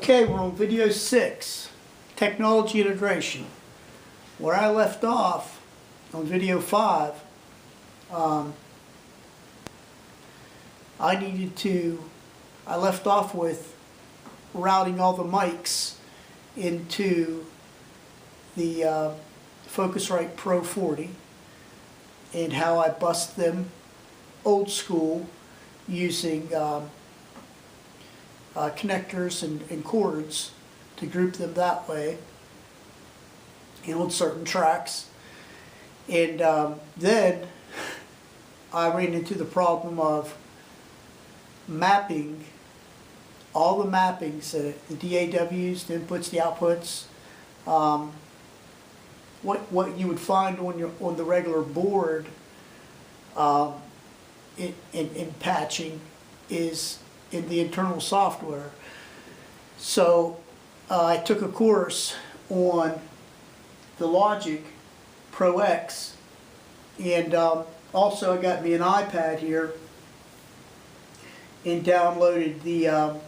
Okay, we're on video 6, technology integration. Where I left off on video 5, I left off with routing all the mics into the Focusrite Pro 40 and how I bust them old school using connectors and cords to group them that way and on certain tracks. And then I ran into the problem of mapping all the mappings, the DAWs, the inputs, the outputs. What you would find on the regular board in patching is in the internal software. So I took a course on the Logic Pro X, and also I got me an iPad here and downloaded the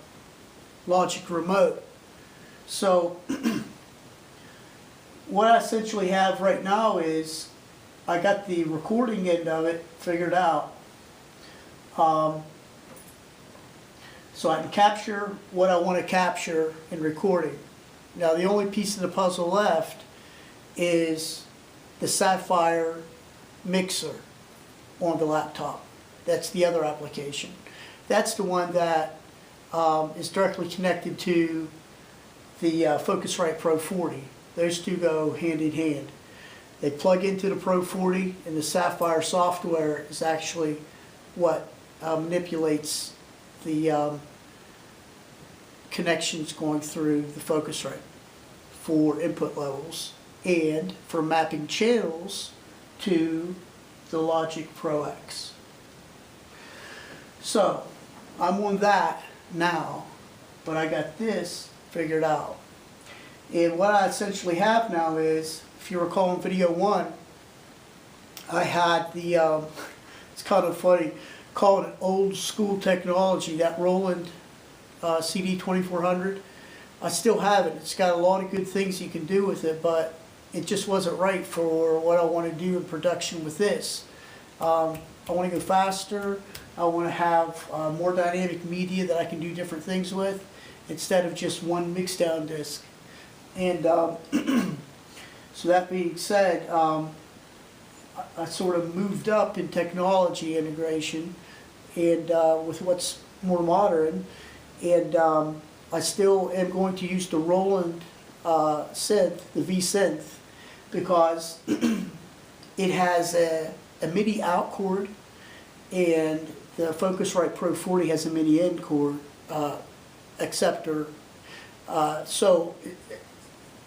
Logic remote. So what I essentially have right now is I got the recording end of it figured out. So I can capture what I want to capture in recording. Now the only piece of the puzzle left is the Sapphire mixer on the laptop. That's the other application. That's the one that is directly connected to the Focusrite Pro 40. Those two go hand in hand. They plug into the Pro 40, and the Sapphire software is actually what manipulates the connections going through the Focusrite for input levels and for mapping channels to the Logic Pro X. So I'm on that now, but I got this figured out. And what I essentially have now is, if you recall in video 1, I had the, it's kind of funny, called it old school technology, that Roland CD 2400. I still have it. It's got a lot of good things you can do with it, but it just wasn't right for what I want to do in production with this. I want to go faster. I want to have more dynamic media that I can do different things with instead of just one mixdown disc. And so that being said, I sort of moved up in technology integration and with what's more modern, and I still am going to use the Roland synth, the V-synth, because it has a MIDI out chord, and the Focusrite Pro 40 has a MIDI in chord acceptor. So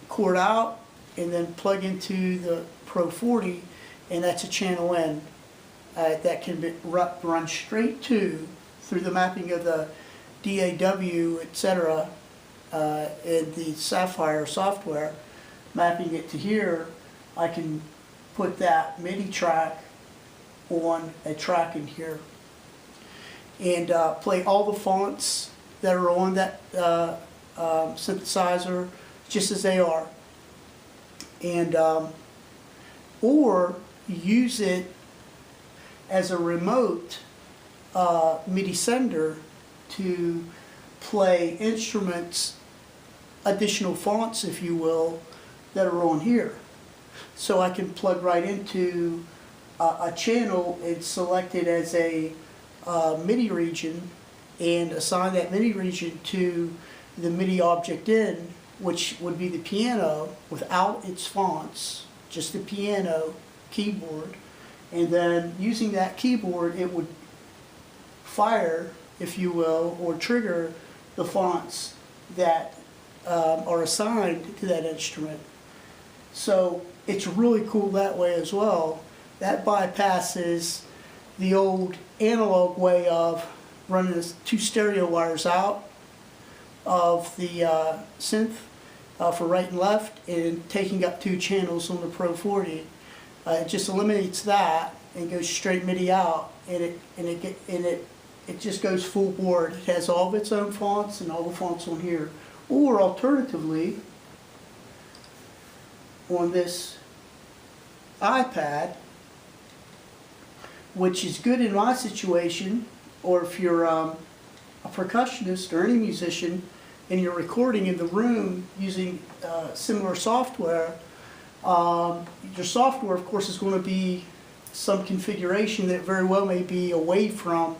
chord out and then plug into the Pro 40, and that's a channel in that can be run straight to, through the mapping of the DAW, etc., and the Sapphire software, mapping it to here. I can put that MIDI track on a track in here and play all the fonts that are on that synthesizer just as they are, and or use it as a remote MIDI sender to play instruments, additional fonts if you will, that are on here. So I can plug right into a channel and select it as a MIDI region and assign that MIDI region to the MIDI object in, which would be the piano without its fonts, just the piano keyboard. And then using that keyboard, it would fire, if you will, or trigger the fonts that are assigned to that instrument. So it's really cool that way as well. That bypasses the old analog way of running two stereo wires out of the synth for right and left and taking up two channels on the Pro 40. It just eliminates that and goes straight MIDI out, and it just goes full board. It has all of its own fonts and all the fonts on here Or alternatively, on this iPad, which is good in my situation, or if you're a percussionist or any musician and you're recording in the room using similar software, your software, of course, is going to be some configuration that very well may be away from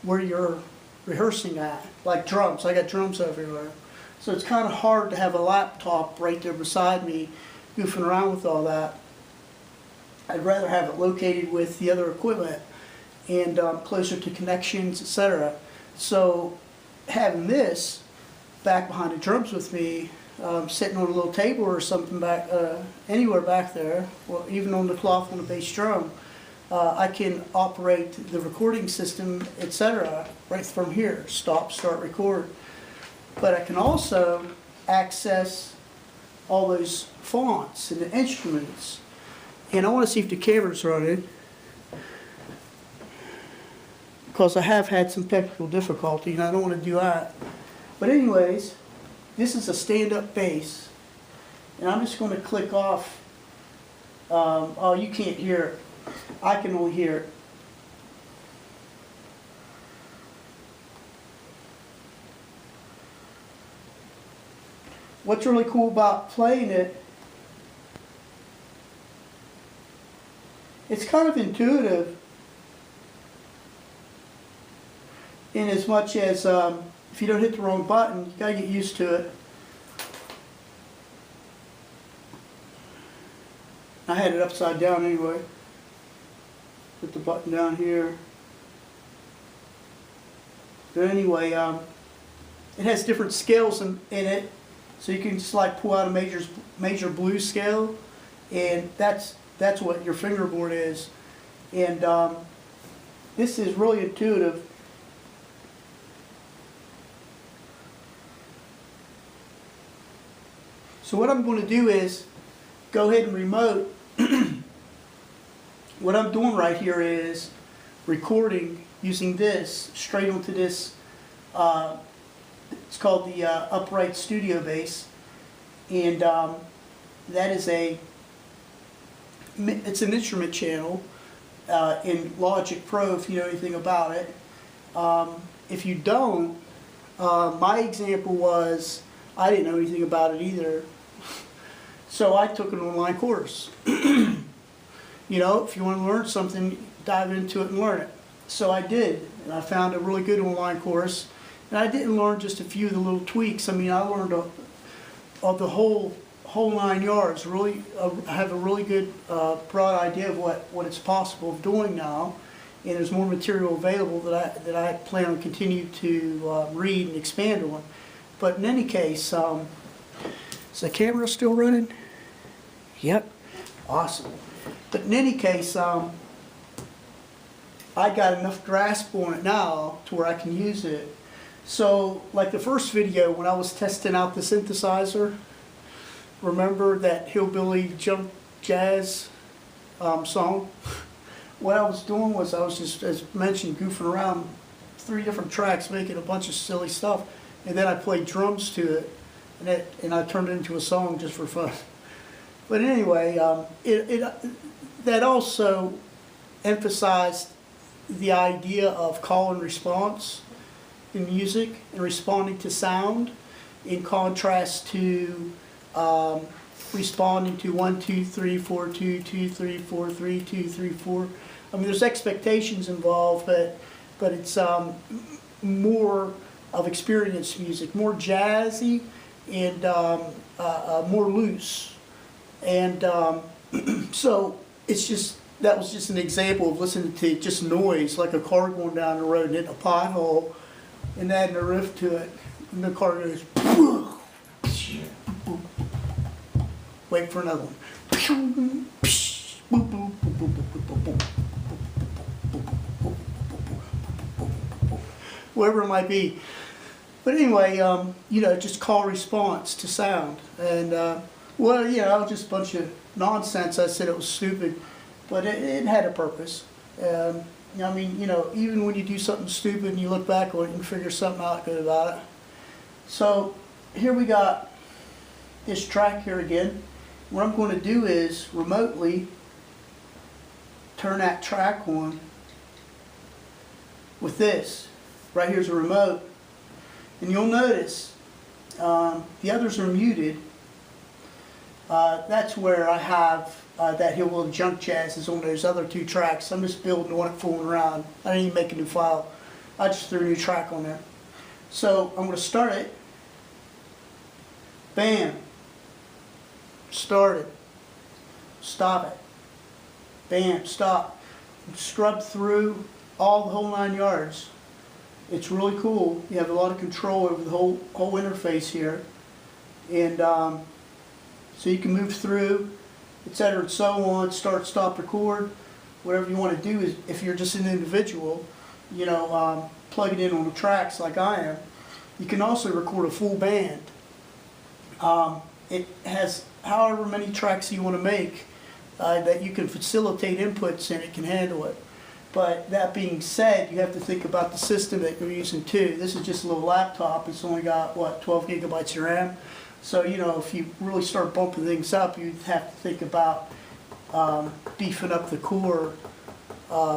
where you're rehearsing at, like drums. I got drums everywhere. So it's kind of hard to have a laptop right there beside me goofing around with all that. I'd rather have it located with the other equipment and closer to connections, etc. So having this back behind the drums with me, sitting on a little table or something back, anywhere back there, or even on the cloth on the bass drum, I can operate the recording system, etc. right from here, stop, start, record. But I can also access all those fonts and the instruments. And I want to see if the camera's running, because I have had some technical difficulty and I don't want to do that. But anyways, this is a stand-up bass, and I'm just going to click off. Oh, you can't hear it. I can only hear it. What's really cool about playing it, it's kind of intuitive in as much as if you don't hit the wrong button, you gotta get used to it. I had it upside down anyway. Put the button down here. But anyway, it has different scales in it, so you can just like pull out a major blues scale, and that's what your fingerboard is. And this is really intuitive. So what I'm going to do is go ahead and remote. What I'm doing right here is recording using this straight onto this. It's called the upright studio bass, and that is it's an instrument channel in Logic Pro, if you know anything about it. If you don't, my example was I didn't know anything about it either. So I took an online course. You know, if you want to learn something, dive into it and learn it. So I did, and I found a really good online course. And I didn't learn just a few of the little tweaks. I mean, I learned of the whole 9 yards. Really, I have a really good broad idea of what it's possible of doing now. And there's more material available that I plan on continue to read and expand on. But in any case, is the camera still running? Yep. Awesome. But in any case, I got enough grasp on it now to where I can use it. So, like the first video when I was testing out the synthesizer, remember that hillbilly jump jazz song? What I was doing was I was just, as mentioned, goofing around 3 different tracks, making a bunch of silly stuff, and then I played drums to it, and I turned it into a song just for fun. But anyway, that also emphasized the idea of call and response in music and responding to sound, in contrast to responding to 1, 2, 3, 4, 2, 2, 3, 4, 3, 2, 3, 4. I mean, there's expectations involved, but it's more of experienced music, more jazzy and more loose. And so it's just, that was just an example of listening to just noise, like a car going down the road and hitting a pothole and adding a riff to it. And the car goes, wait for another one. Whatever it might be. But anyway, you know, just call response to sound. And, well, you know, just a bunch of nonsense. I said it was stupid, but it had a purpose. I mean, you know, even when you do something stupid and you look back on it and figure something out good about it. So here we got this track here again. What I'm going to do is remotely turn that track on with this. Right here's a remote, and you'll notice the others are muted. That's where I have that Hill Little Junk Jazz is on those other two tracks. I'm just building on it, fooling around. I didn't even make a new file. I just threw a new track on there. So I'm going to start it. Bam. Start it. Stop it. Bam. Stop. Scrub through all the whole 9 yards. It's really cool. You have a lot of control over the whole interface here, and so you can move through, etc. and so on. Start, stop, record, whatever you want to do. Is if you're just an individual, you know, plug it in on the tracks like I am. You can also record a full band. It has however many tracks you want to make that you can facilitate inputs, and it can handle it. But that being said, you have to think about the system that you're using too. This is just a little laptop. It's only got, what, 12 gigabytes of RAM? So, you know, if you really start bumping things up, you'd have to think about beefing up the core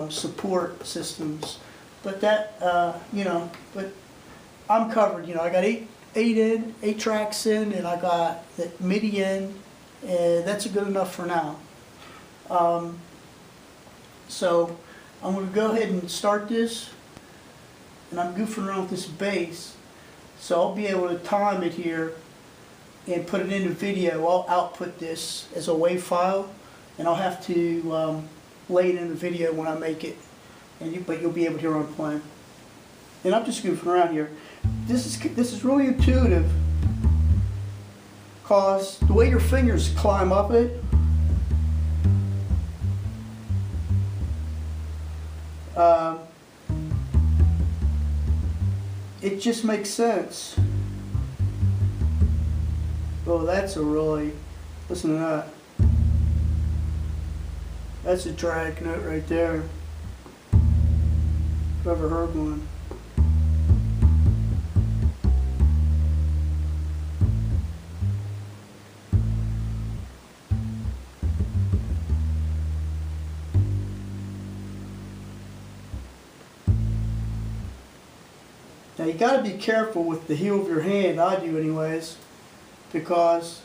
support systems. But that, you know, but I'm covered. You know, I got eight tracks in, and I got the MIDI in, and that's good enough for now. So I'm going to go ahead and start this, and I'm goofing around with this bass, so I'll be able to time it here and put it into video. I'll output this as a WAV file, and I'll have to lay it in the video when I make it, but you'll be able to hear what I'm playing. And I'm just goofing around here. This is really intuitive, because the way your fingers climb up it, it just makes sense. Oh, that's a really, listen to that. That's a drag note right there. If I've ever heard one. Now you got to be careful with the heel of your hand, I do anyways, because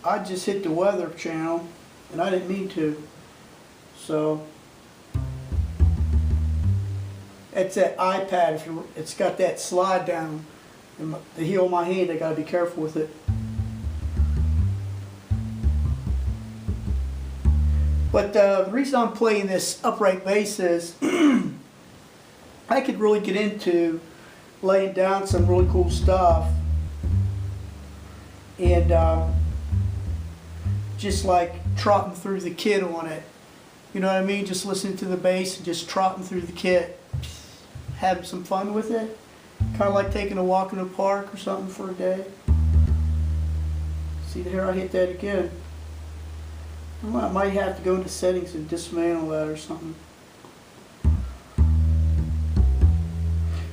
I just hit the weather channel and I didn't mean to. So it's that iPad, it's got that slide down, and the heel of my hand, I got to be careful with it. But the reason I'm playing this upright bass is I could really get into laying down some really cool stuff, and just like trotting through the kit on it. You know what I mean? Just listening to the bass and just trotting through the kit, having some fun with it. Kind of like taking a walk in the park or something for a day. See, here I hit that again. Well, I might have to go into settings and dismantle that or something.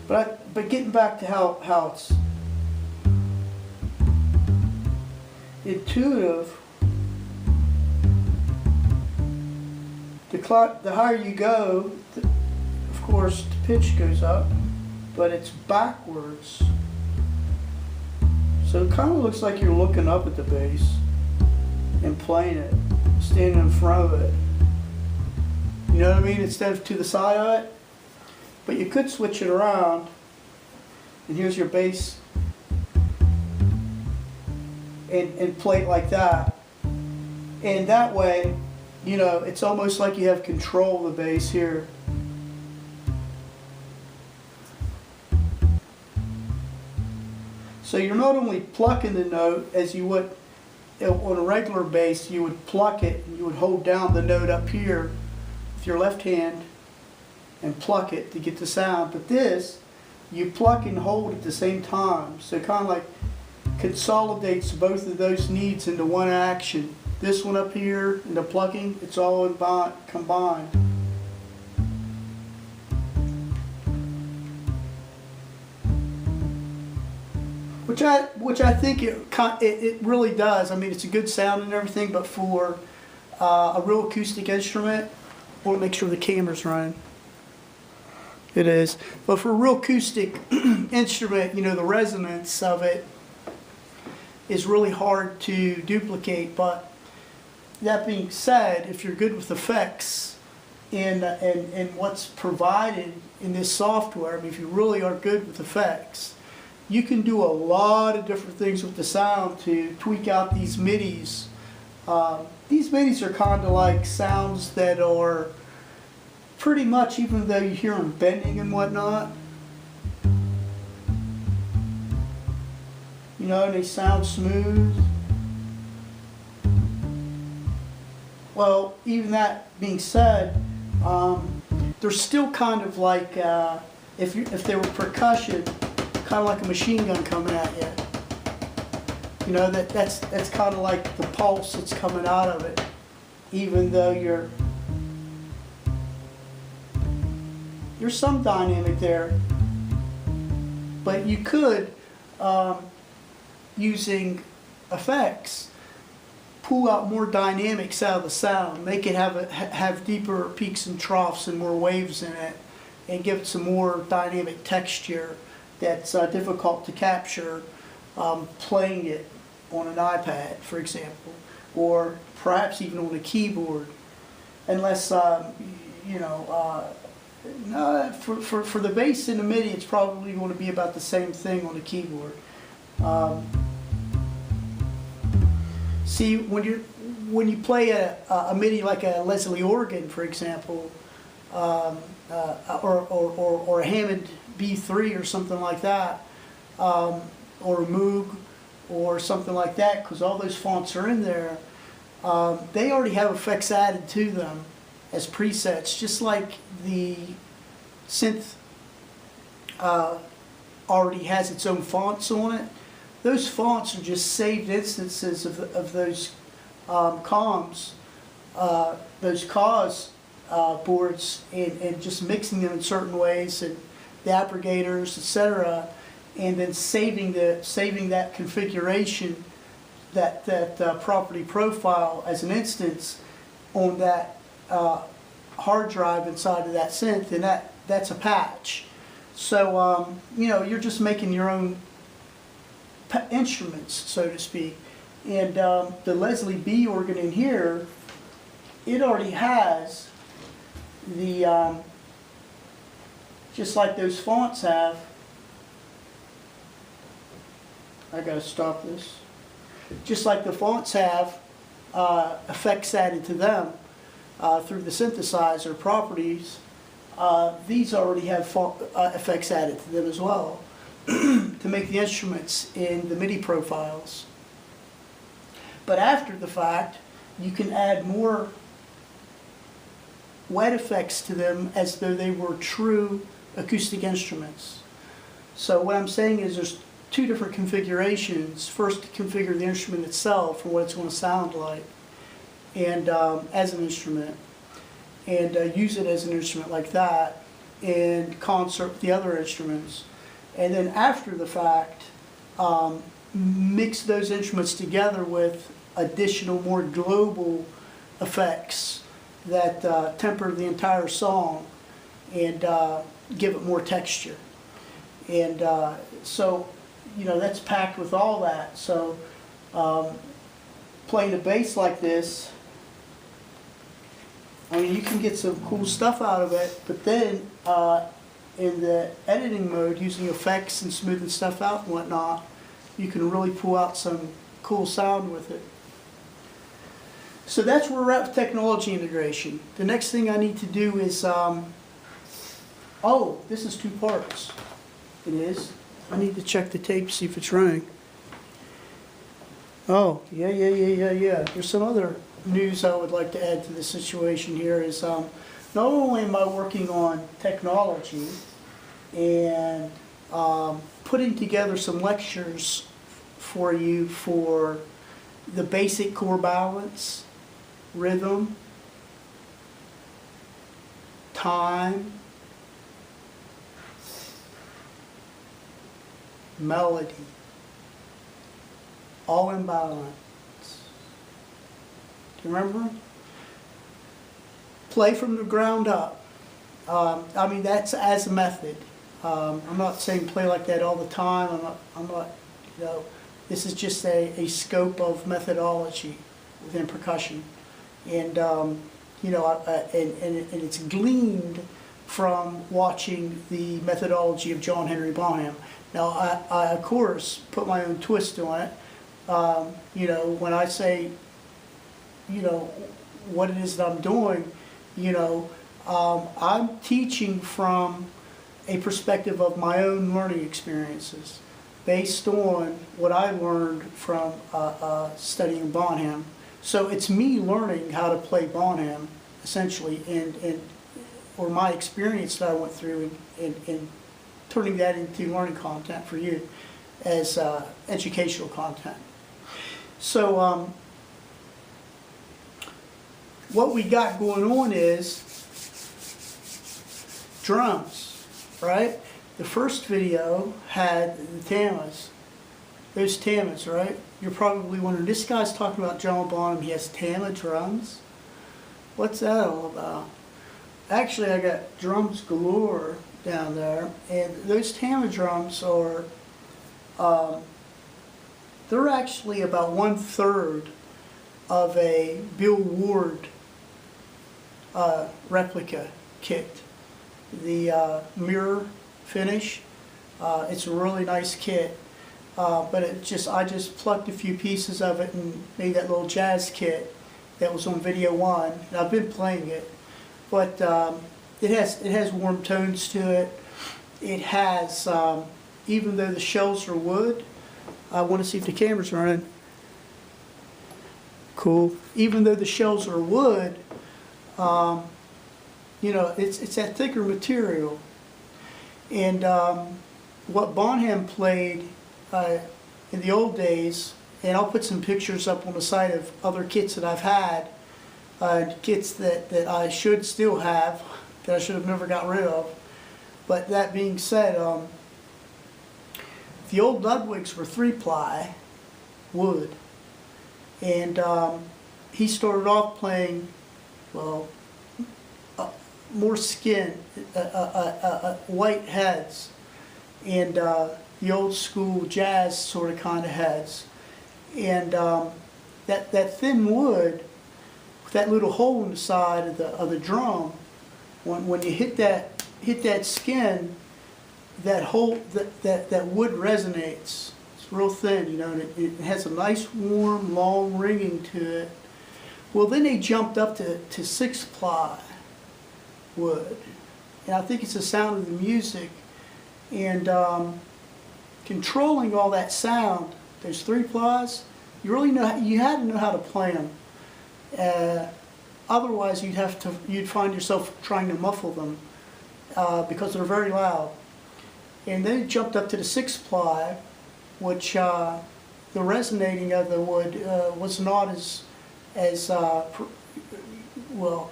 But getting back to how it's intuitive, the higher you go, of course the pitch goes up, but it's backwards. So it kind of looks like you're looking up at the bass and playing it, standing in front of it. You know what I mean? Instead of to the side of it. But you could switch it around, and here's your bass, and play it like that. And that way, you know, it's almost like you have control of the bass here. So you're not only plucking the note as you would on a regular bass. You would pluck it, and you would hold down the note up here with your left hand and pluck it to get the sound. But this, you pluck and hold at the same time. So it kind of like consolidates both of those needs into one action. This one up here and the plucking, it's all combined. which I think it really does. I mean, it's a good sound and everything, but for a real acoustic instrument, I want to make sure the camera's running. It is. But for a real acoustic instrument, you know, the resonance of it is really hard to duplicate. But that being said, if you're good with effects and what's provided in this software, I mean, if you really are good with effects, you can do a lot of different things with the sound to tweak out these MIDIs. These MIDIs are kind of like sounds that are pretty much, even though you hear them bending and whatnot, you know, and they sound smooth. Well, even that being said, they're still kind of like, if they were percussion, kind of like a machine gun coming at you. You know, that's kind of like the pulse that's coming out of it, even though there's some dynamic there. But you could, using effects, pull out more dynamics out of the sound, make it have deeper peaks and troughs and more waves in it, and give it some more dynamic texture that's difficult to capture playing it on an iPad, for example, or perhaps even on a keyboard, unless you know. No, for the bass and the MIDI, it's probably going to be about the same thing on the keyboard. See, when you play a MIDI like a Leslie organ, for example, or a Hammond B3 or something like that, or a Moog or something like that, because all those fonts are in there, they already have effects added to them as presets, just like the synth already has its own fonts on it. Those fonts are just saved instances of those comms, those cause boards, and just mixing them in certain ways, and the aggregators, etc., and then saving that configuration, that property profile as an instance on that hard drive inside of that synth, and that's a patch. So you know, you're just making your own instruments, so to speak. And the Leslie B organ in here, it already has the just like those fonts have. I gotta stop this. Just like the fonts have effects added to them through the synthesizer properties, these already have effects added to them as well to make the instruments in the MIDI profiles. But after the fact, you can add more wet effects to them as though they were true acoustic instruments. So what I'm saying is there's two different configurations. First, to configure the instrument itself and what it's going to sound like, and as an instrument, and use it as an instrument like that in concert with the other instruments. And then after the fact, mix those instruments together with additional, more global effects that temper the entire song and give it more texture. And so, you know, that's packed with all that. So playing a bass like this, I mean, you can get some cool stuff out of it, but then in the editing mode, using effects and smoothing stuff out and whatnot, you can really pull out some cool sound with it. So that's where we're at with technology integration. The next thing I need to do is, oh, this is 2 parts. It is. I need to check the tape, see if it's running. Oh, yeah. There's some other news I would like to add to the situation here is not only am I working on technology and putting together some lectures for you for the basic core balance, rhythm, time, melody. all in balance. Do you remember? Play from the ground up. I mean, that's as a method. I'm not saying play like that all the time. I'm not, you know, this is just a scope of methodology within percussion. And, you know, and it's gleaned from watching the methodology of John Henry Bonham. Now, I of course, put my own twist on it. You know, when I say, you know, what it is that I'm doing, you know, I'm teaching from a perspective of my own learning experiences based on what I learned from studying Bonham. So it's me learning how to play Bonham, essentially, or my experience that I went through and turning that into learning content for you as educational content. So what we got going on is drums, right? The first video had the tamas, those tamas, right? You're probably wondering, this guy's talking about John Bonham, he has tama drums? What's that all about? Actually, I got drums galore down there, and those tama drums are, they're actually about 1/3 of a Bill Ward replica kit. The mirror finish, it's a really nice kit, but I just plucked a few pieces of it and made that little jazz kit that was on video 1, and I've been playing it. But it has warm tones to it. It has, even though the shells are wood, I want to see if the camera's running. Cool. Even though the shells are wood, you know, it's that thicker material. And what Bonham played in the old days, and I'll put some pictures up on the site of other kits that I've had, kits that I should still have, that I should have never got rid of. But that being said, the old Ludwigs were 3-ply wood. And he started off playing, well, more skin, white heads, and the old school jazz sort of kind of heads. And that thin wood, with that little hole in the side of the drum, when you hit that skin, that wood resonates. It's real thin, you know, and it has a nice, warm, long ringing to it. Well, then they jumped up to 6-ply wood, and I think it's the sound of the music, and controlling all that sound, those 3-plies, you had to know how to play them. Otherwise, you'd find yourself trying to muffle them because they're very loud. And then it jumped up to the 6-ply, which the resonating of the wood was not as well.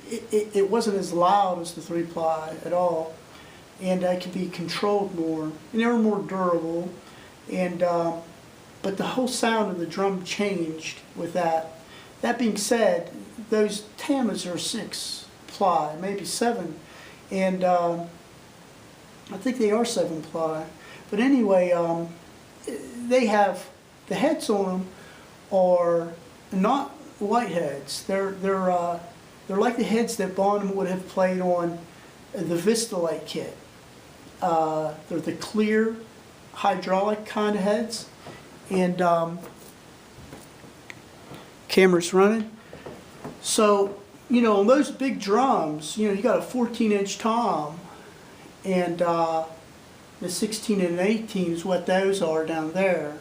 It wasn't as loud as the 3-ply at all, and it could be controlled more, and they were more durable. And but the whole sound of the drum changed with that. That being said, those tamas are 6-ply, maybe 7, and I think they are 7-ply. But anyway, they have, the heads on them are not white heads. They're like the heads that Bonham would have played on the Vistalite kit. They're the clear hydraulic kind of heads, and camera's running. So, you know, on those big drums, you know, you got a 14-inch tom, and the 16 and 18 is what those are down there.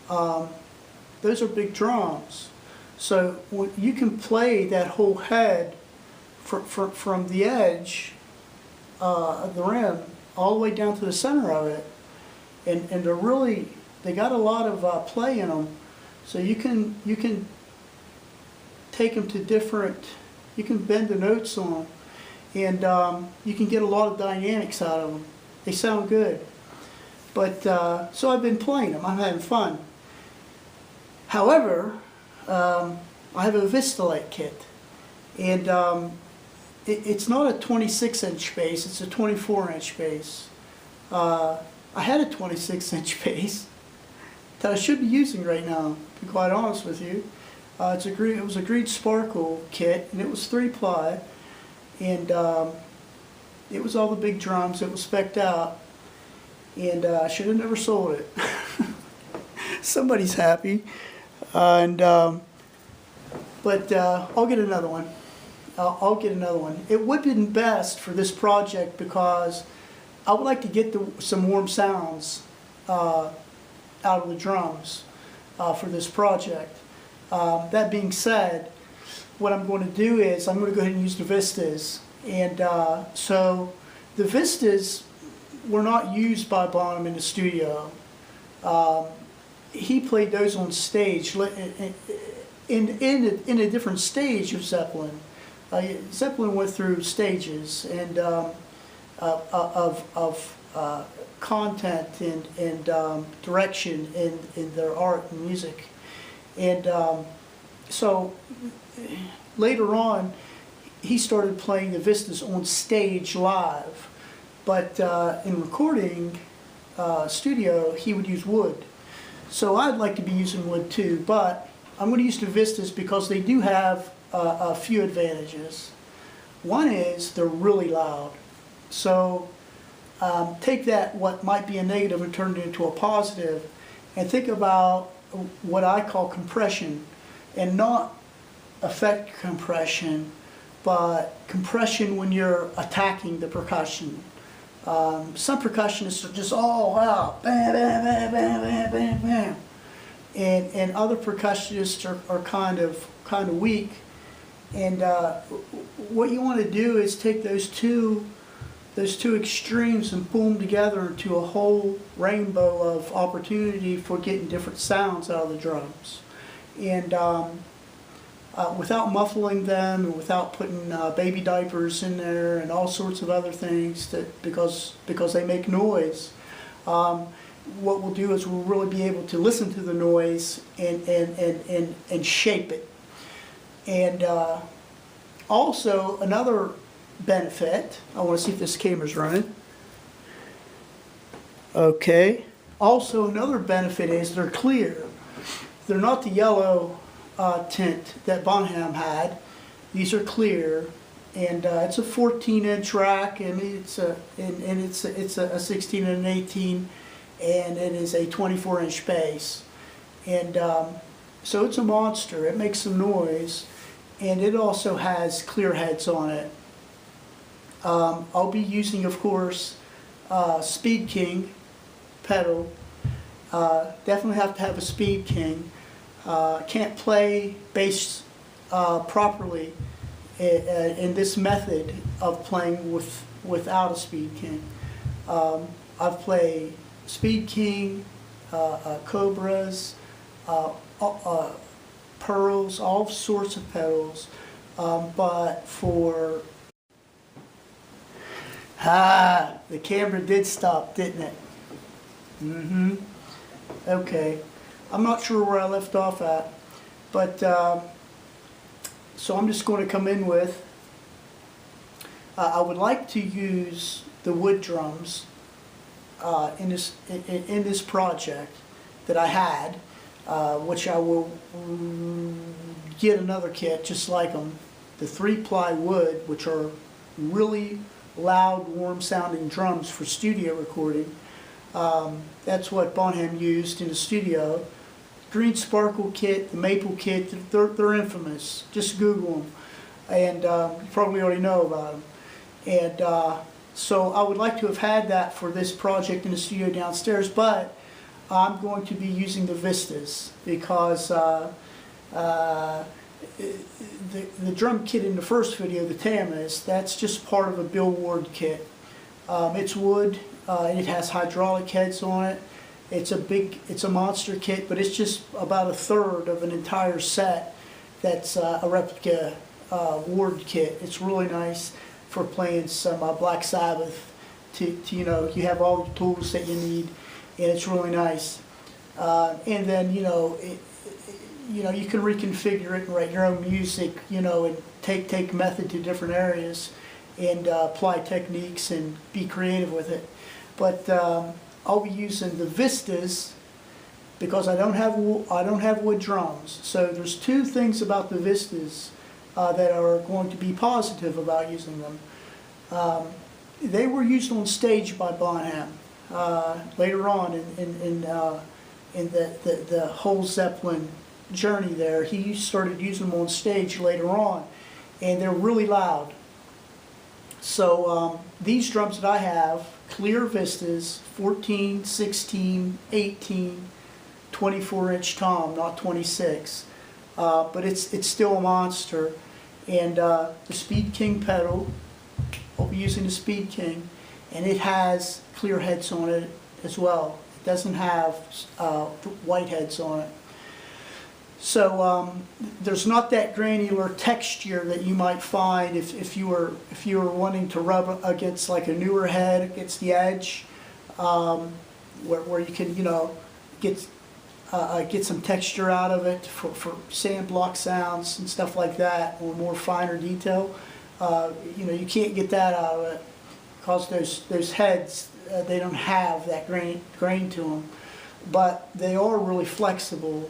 Those are big drums. So you can play that whole head from the edge of the rim all the way down to the center of it, and they got a lot of play in them. So you can take them to different, you can bend the notes on them, and you can get a lot of dynamics out of them. They sound good. But so I've been playing them. I'm having fun. However, I have a Vista-like kit, and it's not a 26-inch bass, it's a 24-inch bass. I had a 26-inch bass that I should be using right now, to be quite honest with you. It was a green sparkle kit, and it was 3-ply, and it was all the big drums. It was spec'd out, and I should have never sold it. Somebody's happy, but I'll get another one. I'll get another one. It would have been best for this project because I would like to get some warm sounds out of the drums for this project. That being said, what I'm going to do is I'm going to go ahead and use the Vistas. And so the Vistas were not used by Bonham in the studio. He played those on stage in a different stage of Zeppelin. Zeppelin went through stages and of content and direction in their art and music. And so later on, he started playing the Vistas on stage live. But in recording studio, he would use wood. So I'd like to be using wood too, but I'm going to use the Vistas because they do have a few advantages. One is they're really loud. So take that, what might be a negative, and turn it into a positive, and think about what I call compression, and not effect compression, but compression when you're attacking the percussion. Some percussionists are just all out, bam, bam, bam, bam, bam, bam, bam, and other percussionists are kind of weak. And what you want to do is take those two extremes and boom together into a whole rainbow of opportunity for getting different sounds out of the drums, and without muffling them and without putting baby diapers in there and all sorts of other things because they make noise. What we'll do is we'll really be able to listen to the noise and shape it. And also another benefit, I want to see if this camera's running. Okay. Also another benefit is they're clear. They're not the yellow tint that Bonham had. These are clear, and it's a 14-inch rack, and it's a 16 and an 18, and it is a 24-inch bass, and so it's a monster. It makes some noise, and it also has clear heads on it. I'll be using, of course, Speed King pedal. Definitely have to have a Speed King. Can't play bass properly in this method of playing without a Speed King. I've played Speed King, Cobras, Pearls, all sorts of pedals, but for the camera did stop, didn't it? Okay. I'm not sure where I left off at, but so I'm just going to come in with, I would like to use the wood drums in this project that I had, which I will get another kit just like them, the 3-ply wood, which are really loud, warm sounding drums for studio recording. That's what Bonham used in the studio. Green Sparkle kit, the Maple kit, they're infamous. Just Google them, and you probably already know about them. And so I would like to have had that for this project in the studio downstairs, but I'm going to be using the Vistas because the drum kit in the first video, the Tamas, that's just part of a Bill Ward kit. It's wood, and it has hydraulic heads on it. It's a monster kit, but it's just about a third of an entire set that's a replica Ward kit. It's really nice for playing some Black Sabbath. You know, you have all the tools that you need, and it's really nice. And then, you know, you know, you can reconfigure it and write your own music, you know, and take method to different areas and apply techniques and be creative with it. But I'll be using the Vistas because I don't have wood drums. So there's two things about the Vistas that are going to be positive about using them. They were used on stage by Bonham later on in the whole Zeppelin journey there. He started using them on stage later on, and they're really loud. So these drums that I have, clear Vistas, 14, 16, 18, 24-inch tom, not 26. But it's still a monster. And the Speed King pedal, I'll be using the Speed King, and it has clear heads on it as well. It doesn't have white heads on it. So there's not that granular texture that you might find if you were wanting to rub against like a newer head against the edge, where you can, you know, get some texture out of it for sand block sounds and stuff like that, or more finer detail. You know, you can't get that out of it because those heads, they don't have that grain to them, but they are really flexible.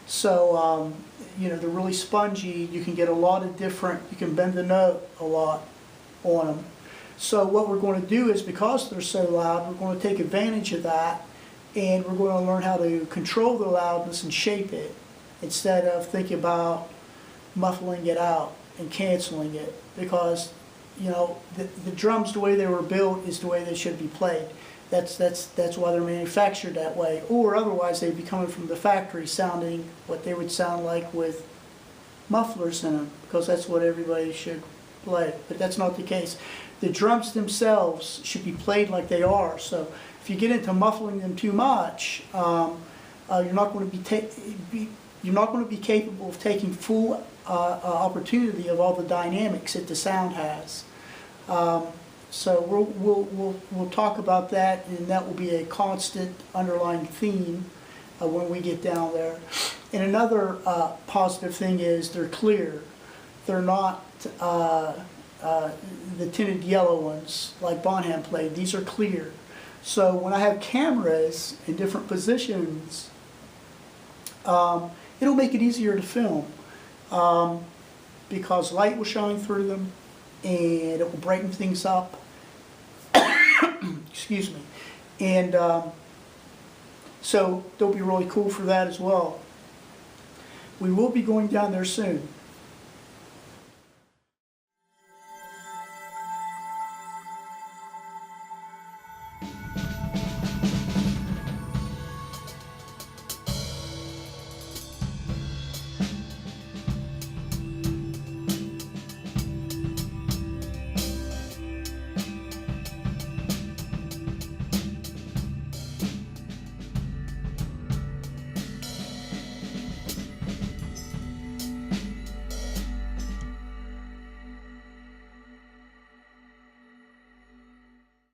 So you know, they're really spongy. You can get a lot of different, you can bend the note a lot on them. So what we're going to do is, because they're so loud, we're going to take advantage of that, and we're going to learn how to control the loudness and shape it instead of thinking about muffling it out and canceling it, because, you know, the drums, the way they were built is the way they should be played. That's why they're manufactured that way, or otherwise they'd be coming from the factory sounding what they would sound like with mufflers in them, because that's what everybody should play. But that's not the case. The drums themselves should be played like they are. So if you get into muffling them too much, you're not going to be capable of taking full opportunity of all the dynamics that the sound has. So we'll talk about that, and that will be a constant underlying theme when we get down there. And another positive thing is they're clear. They're not the tinted yellow ones like Bonham played. These are clear. So when I have cameras in different positions, it'll make it easier to film because light will shine through them, and it will brighten things up. Excuse me. And so they'll be really cool for that as well. We will be going down there soon.